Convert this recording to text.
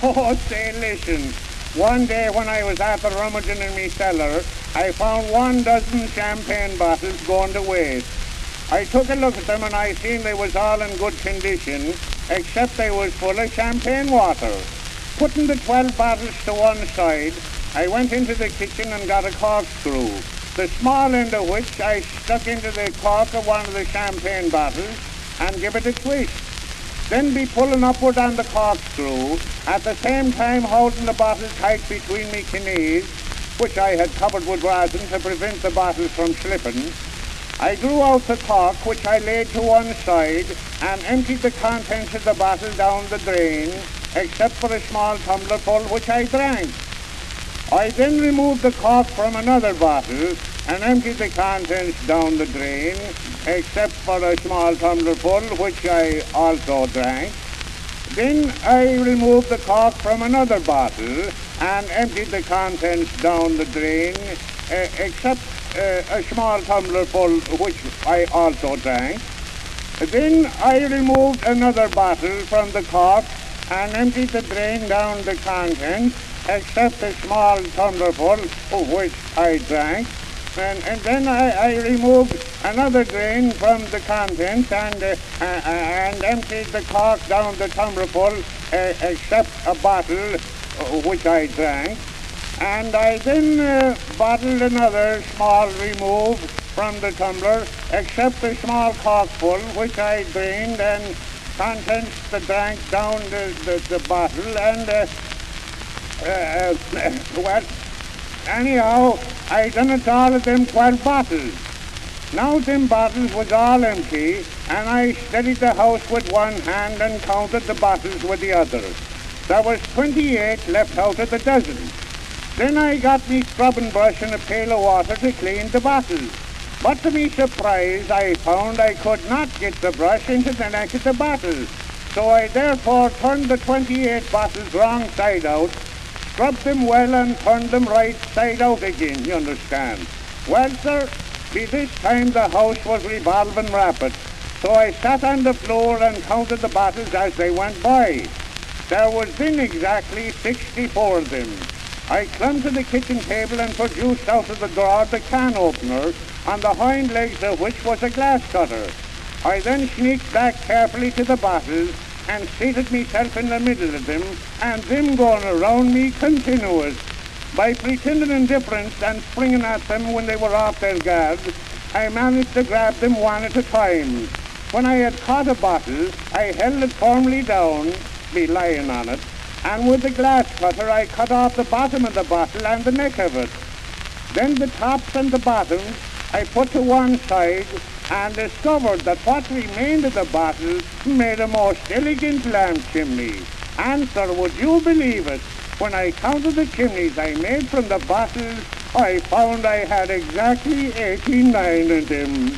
Oh, say, listen. One day when I was at the rummaging in me cellar, I found 12 champagne bottles going to waste. I took a look at them and I seen they was all in good condition, except they was full of champagne water. Putting the 12 bottles to one side, I went into the kitchen and got a corkscrew, the small end of which I stuck into the cork of one of the champagne bottles and give it a twist. Then be pulling upward on the corkscrew, at the same time holding the bottle tight between me knees, which I had covered with rosin to prevent the bottles from slipping. I drew out the cork, which I laid to one side, and emptied the contents of the bottle down the drain, except for a small tumbler full, which I drank. I then removed the cork from another bottle and emptied the contents down the drain, except for a small tumbler full, which I also drank. Then I removed the cork from another bottle and emptied the contents down the drain, except a small tumbler full, which I also drank. Then I removed another bottle from the cork and emptied the drain down the contents, except a small tumbler full, which I drank. And then I removed another drain from the contents and emptied the cork down the tumbler full, except a bottle, which I drank. And I then bottled another small remove from the tumbler, except a small corkful, which I drained and contents the drank down the bottle. And, well, anyhow, I done it all of them 12 bottles. Now them bottles was all empty, and I steadied the house with one hand and counted the bottles with the other. There was 28 left out of the dozen. Then I got me scrubbing brush and a pail of water to clean the bottles. But to me surprise, I found I could not get the brush into the neck of the bottle. So I therefore turned the 28 bottles wrong side out, scrubbed them well and turned them right side out again, you understand. Well, sir, by this time the house was revolving rapid. So I sat on the floor and counted the bottles as they went by. There was then exactly 64 of them. I clumped to the kitchen table and produced out of the drawer the can opener, on the hind legs of which was a glass cutter. I then sneaked back carefully to the bottles and seated myself in the middle of them, and them going around me continuous. By pretending indifference and springing at them when they were off their guard, I managed to grab them one at a time. When I had caught a bottle, I held it firmly down, be lying on it, and with the glass cutter I cut off the bottom of the bottle and the neck of it. Then the tops and the bottoms I put to one side and discovered that what remained of the bottle made a most elegant lamp chimney. And sir, would you believe it? When I counted the chimneys I made from the bottles, I found I had exactly 89 of them.